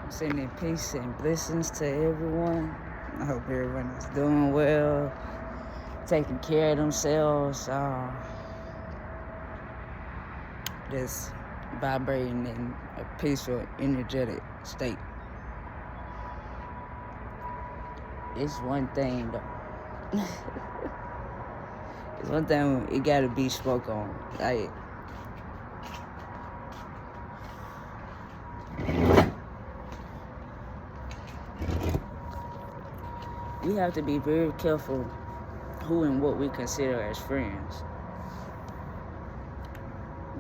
Sending peace and blessings to everyone. I hope everyone is doing well, taking care of themselves, just vibrating in a peaceful, energetic state. It's one thing though. It's one thing it gotta be spoke on. Like, we have to be very careful who and what we consider as friends.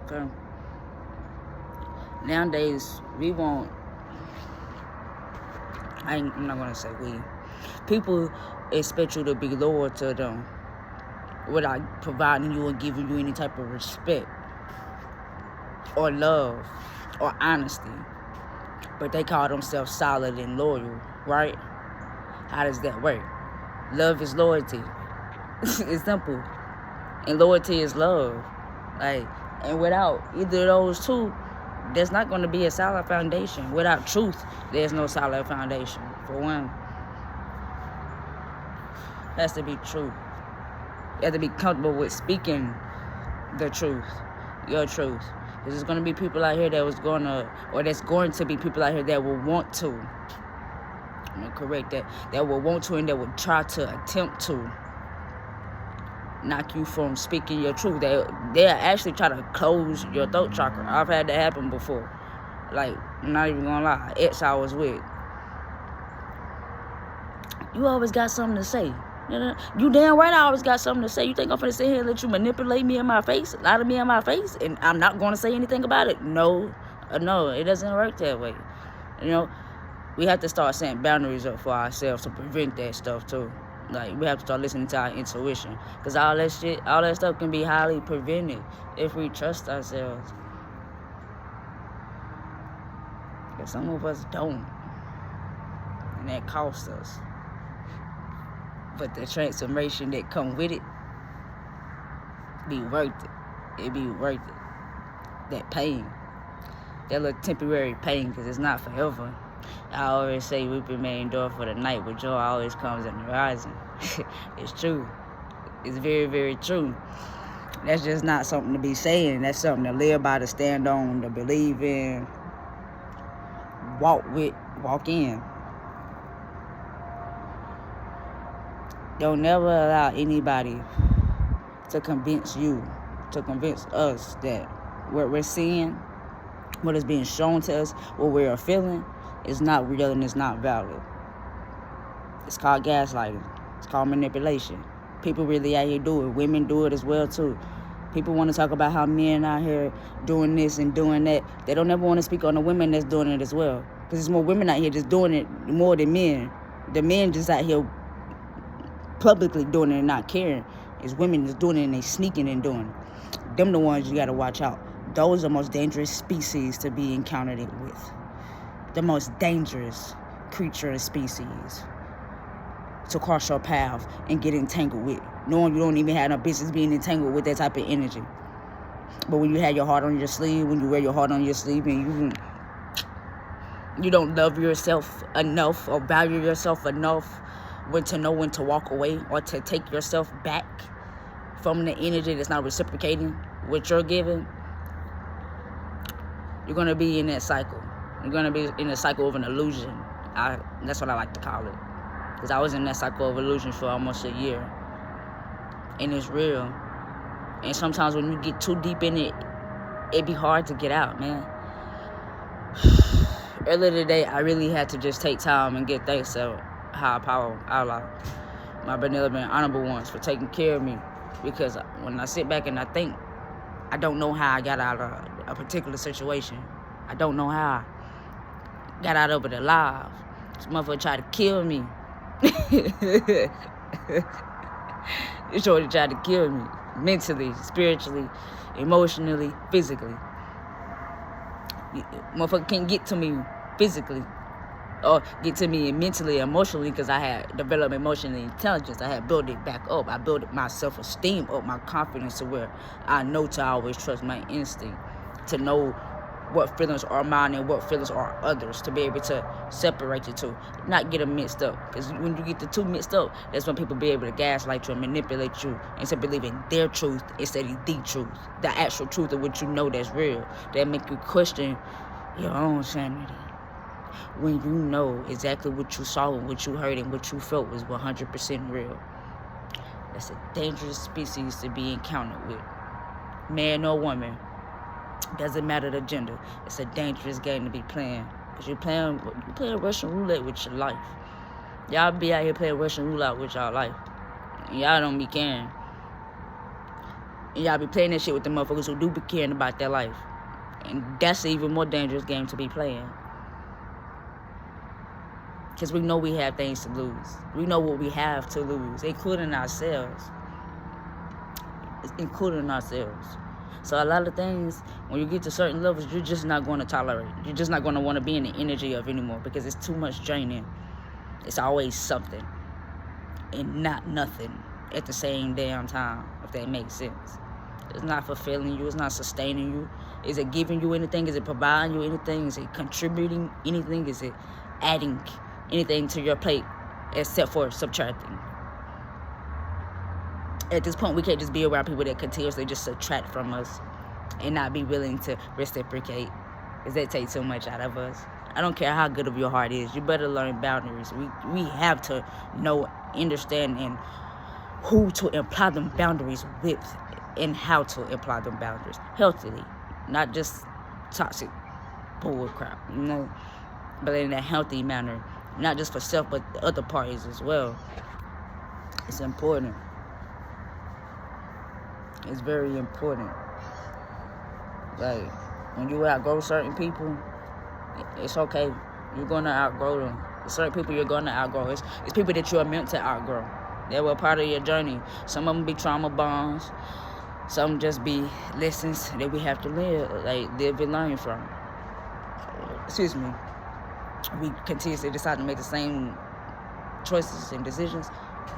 Okay? Nowadays, I'm not gonna say we. People expect you to be loyal to them without providing you or giving you any type of respect or love or honesty. But they call themselves solid and loyal, right? How does that work? Love is loyalty. It's simple. And loyalty is love. And without either of those two, there's not going to be a solid foundation. Without truth, there's no solid foundation. For one, it has to be true. You have to be comfortable with speaking the truth, your truth. Because there's going to be people out here that's going to be people out here that will want to. I'm going to correct that. That will want to and that will try to attempt to knock you from speaking your truth. They'll actually try to close your throat chakra. I've had that happen before. Like, I'm not even gonna lie, ex I was with. You always got something to say. You damn right I always got something to say. You think I'm finna sit here and let you manipulate me in my face, lie to me in my face, and I'm not gonna say anything about it? No, it doesn't work that way. We have to start setting boundaries up for ourselves to prevent that stuff too. Like, we have to start listening to our intuition. Because all that stuff can be highly prevented if we trust ourselves. Because some of us don't. And that costs us. But the transformation that come with it be worth it. It be worth it. That pain. That little temporary pain, because it's not forever. I always say weeping may endure for the night, but joy always comes in the horizon. It's true. It's very, very true. That's just not something to be saying. That's something to live by, to stand on, to believe in, walk with, walk in. Don't never allow anybody to convince us that what we're seeing, what is being shown to us, what we're feeling, is not real and it's not valid. It's called gaslighting. It's called manipulation. People really out here do it. Women do it as well too. People want to talk about how men out here doing this and doing that. They don't ever want to speak on the women that's doing it as well. Because there's more women out here just doing it more than men. The men just out here publicly doing it and not caring. It's women that's doing it and they sneaking and doing it. Them the ones you got to watch out. Those are the most dangerous species to be encountered with. The most dangerous creature and species to cross your path and get entangled with, knowing you don't even have no business being entangled with that type of energy. But when you have your heart on your sleeve, when you wear your heart on your sleeve, and you don't love yourself enough or value yourself enough to know when to walk away or to take yourself back from the energy that's not reciprocating what you're giving, you're going to be in that cycle. You're going to be in a cycle of an illusion. That's what I like to call it. Because I was in that cycle of illusion for almost a year. And it's real. And sometimes when you get too deep in it, it be hard to get out, man. Earlier today, I really had to just take time and give thanks to higher power, Allah, my benevolent, honorable ones, for taking care of me. Because when I sit back and I think, I don't know how I got out of a particular situation. I don't know how I got out of it alive. This motherfucker tried to kill me. This shorty tried to kill me. Mentally, spiritually, emotionally, physically. Motherfucker can't get to me physically or get to me mentally, emotionally, because I had developed emotional intelligence. I had built it back up. I built my self-esteem up, my confidence to where I know to always trust my instinct, to know what feelings are mine and what feelings are others, to be able to separate the two, not get them mixed up. Because when you get the two mixed up, that's when people be able to gaslight you and manipulate you into believing their truth instead of the truth, the actual truth of what you know that's real. That make you question your own sanity. When you know exactly what you saw and what you heard and what you felt was 100% real. That's a dangerous species to be encountered with. Man or woman, doesn't matter the gender. It's a dangerous game to be playing. Because you're playing Russian roulette with your life. Y'all be out here playing Russian roulette with y'all life. And y'all don't be caring. And y'all be playing that shit with the motherfuckers who do be caring about their life. And that's an even more dangerous game to be playing. Because we know we have things to lose. We know what we have to lose, including ourselves. So a lot of things, when you get to certain levels, you're just not going to tolerate. You're just not going to want to be in the energy of anymore, because it's too much draining. It's always something and not nothing at the same damn time, if that makes sense. It's not fulfilling you. It's not sustaining you. Is it giving you anything? Is it providing you anything? Is it contributing anything? Is it adding anything to your plate except for subtracting? At this point, we can't just be around people that continuously just subtract from us and not be willing to reciprocate, because that takes so much out of us. I don't care how good of your heart is. You better learn boundaries. We have to know, understand, and who to apply them boundaries with and how to apply them boundaries healthily, not just toxic bull crap, you know, but in a healthy manner, not just for self but the other parties as well. It's important. It's very important. Like, when you outgrow certain people, it's okay. You're gonna outgrow them. There's certain people you're gonna outgrow. It's people that you are meant to outgrow. They were part of your journey. Some of them be trauma bonds. Some just be lessons that we have to live and learn from. Excuse me. We continuously decide to make the same choices and decisions.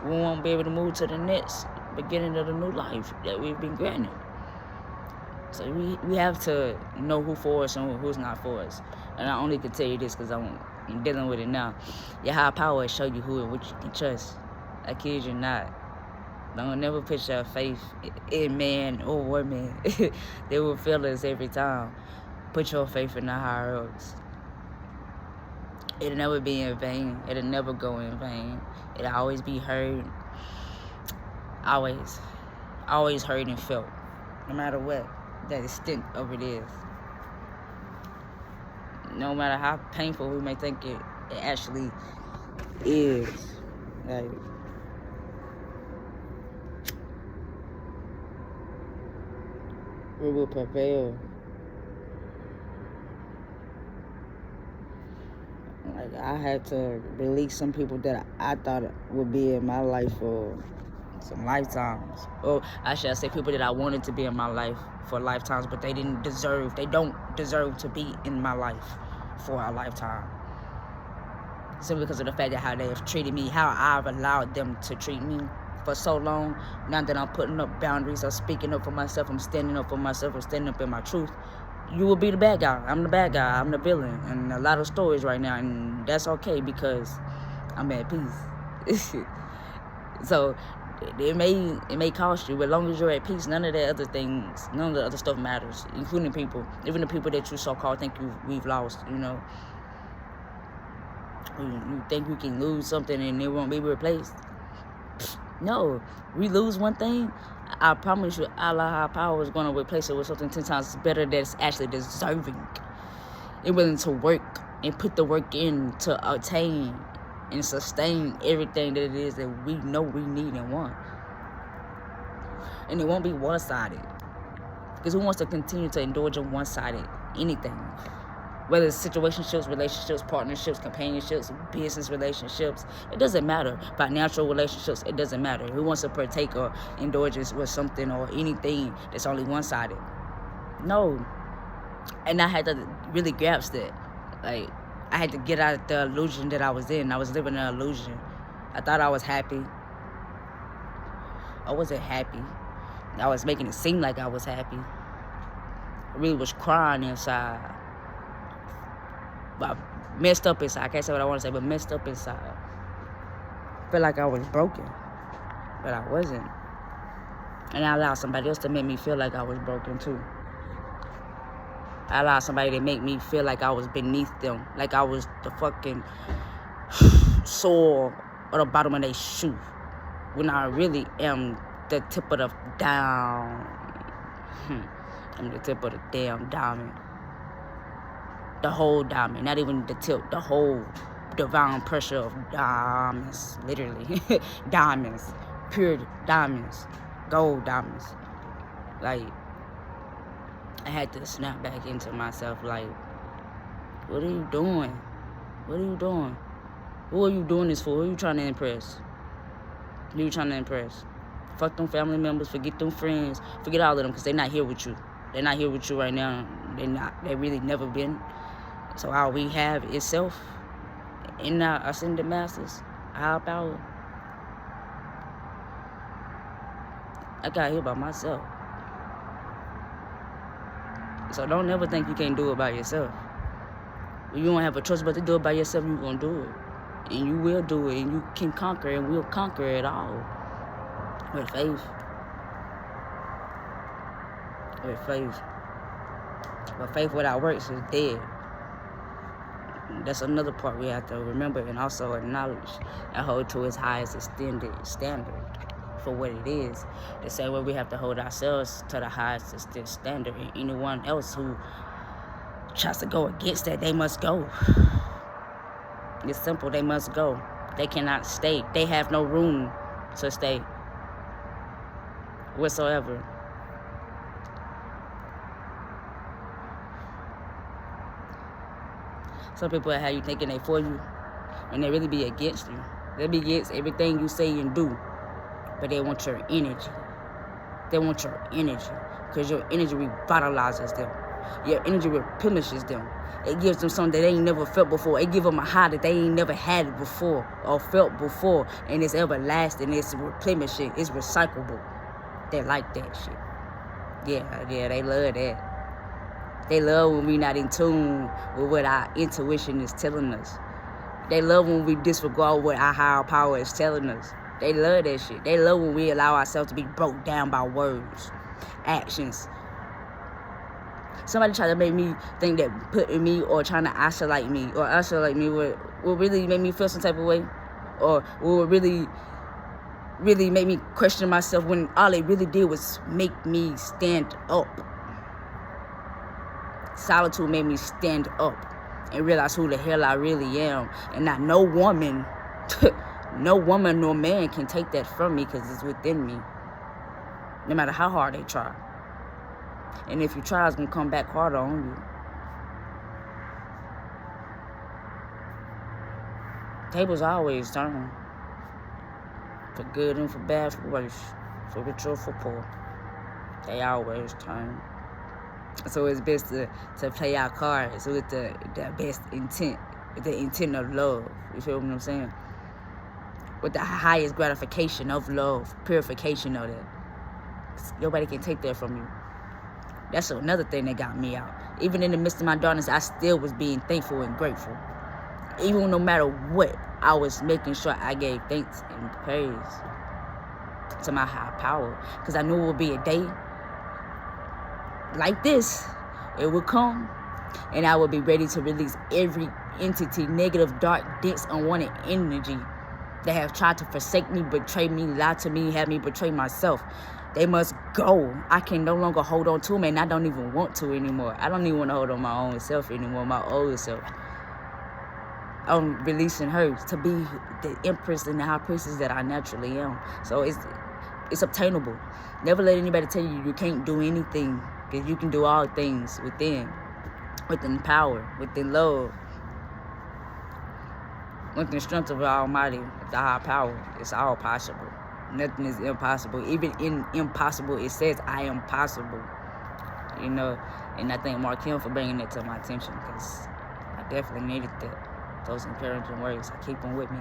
We won't be able to move to the next beginning of the new life that we've been granted. So we have to know who for us and who's not for us. And I only can tell you this because I'm dealing with it now. Your higher power will show you who and what you can trust. I kid you not. Don't never put your faith in man or woman. They will fail us every time. Put your faith in the higher ups. It'll never be in vain. It'll never go in vain. It'll always be heard. Always heard and felt. No matter what that extent of it is. No matter how painful we may think it actually is. Like, we will prevail. Like, I had to release some people that I thought would be in my life for some lifetimes. Or I should say people that I wanted to be in my life for lifetimes, but they don't deserve to be in my life for a lifetime. Simply because of the fact that how they have treated me, how I've allowed them to treat me for so long. Now that I'm putting up boundaries, I'm speaking up for myself, I'm standing up for myself, I'm standing up in my truth. You will be the bad guy. I'm the bad guy. I'm the villain. And a lot of stories right now, and that's okay because I'm at peace. So it may cost you, but as long as you're at peace, none of the other stuff matters, including people, even the people that you so-called think we've lost. You know, you think you can lose something and it won't be replaced. No, we lose one thing, I promise you, Allah high power is going to replace it with something 10 times better that's actually deserving and willing to work and put the work in to attain and sustain everything that it is that we know we need and want. And it won't be one-sided, because who wants to continue to indulge in one-sided anything? Whether it's situationships, relationships, partnerships, companionships, business relationships, it doesn't matter. Financial relationships, it doesn't matter. Who wants to partake or indulge with something or anything that's only one-sided? No. And I had to really grasp that. Like, I had to get out of the illusion that I was in. I was living in an illusion. I thought I was happy. I wasn't happy. I was making it seem like I was happy. I really was crying inside. but messed up inside. I can't say what I want to say, but messed up inside. Felt like I was broken, but I wasn't. And I allowed somebody else to make me feel like I was broken too. I allowed somebody to make me feel like I was beneath them, like I was the fucking sole or the bottom of their shoe, when I really am the tip of the down. I'm the tip of the damn diamond. The whole diamond, not even the tip, the whole divine pressure of diamonds, literally. Diamonds, pure diamonds, gold diamonds. Like, I had to snap back into myself, like, what are you doing? What are you doing? Who are you doing this for? Who are you trying to impress? Who are you trying to impress? Fuck them family members, forget them friends, forget all of them, because they're not here with you. They're not here with you right now. They really never been. So all we have is self. In our ascended masters, higher power. I got here by myself. So don't ever think you can't do it by yourself. When you don't have a choice but to do it by yourself, you're going to do it. And you will do it, and you can conquer, and we'll conquer it all. With faith. With faith. But faith without works is dead. That's another part we have to remember and also acknowledge and hold to its highest extended standard for what it is. The same way we have to hold ourselves to the highest extended standard, and anyone else who tries to go against that, they must go. It's simple, they must go. They cannot stay. They have no room to stay whatsoever. Some people have you thinking they for you, and they really be against you. They be against everything you say and do, but they want your energy. They want your energy, because your energy revitalizes them. Your energy replenishes them. It gives them something that they ain't never felt before. It gives them a high that they ain't never had before or felt before, and it's everlasting. It's replenishing. It's recyclable. They like that shit. Yeah, they love that. They love when we not in tune with what our intuition is telling us. They love when we disregard what our higher power is telling us. They love that shit. They love when we allow ourselves to be broke down by words, actions. Somebody try to make me think that putting me or trying to isolate me will really make me feel some type of way, or will really make me question myself, when all it really did was make me stand up. Solitude made me stand up and realize who the hell I really am, and not no woman, no woman nor man can take that from me, because it's within me. No matter how hard they try. And if you try, it's going to come back harder on you. Tables always turn. For good and for bad, for worse. For rich or for poor. They always turn. So it's best to play our cards with the best intent. With the intent of love. You feel what I'm saying? With the highest gratification of love. Purification of that. Nobody can take that from you. That's another thing that got me out. Even in the midst of my darkness, I still was being thankful and grateful. Even no matter what, I was making sure I gave thanks and praise to my higher power. Because I knew it would be a day like this. It would come, and I would be ready to release every entity, negative, dark, dense, unwanted energy that have tried to forsake me, betray me, lie to me, have me betray myself. They must go. I can no longer hold on to them, and I don't even want to anymore. I don't even want to hold on my own self anymore, my old self. I'm releasing her to be the empress and the high priestess that I naturally am. So it's obtainable. Never let anybody tell you you can't do anything, because you can do all things within power, within love, within the strength of the Almighty, the high power. It's all possible. Nothing is impossible. Even in impossible, it says I am possible. You know, and I thank Mark Kim for bringing that to my attention, because I definitely needed that. Those encouraging words, I keep them with me.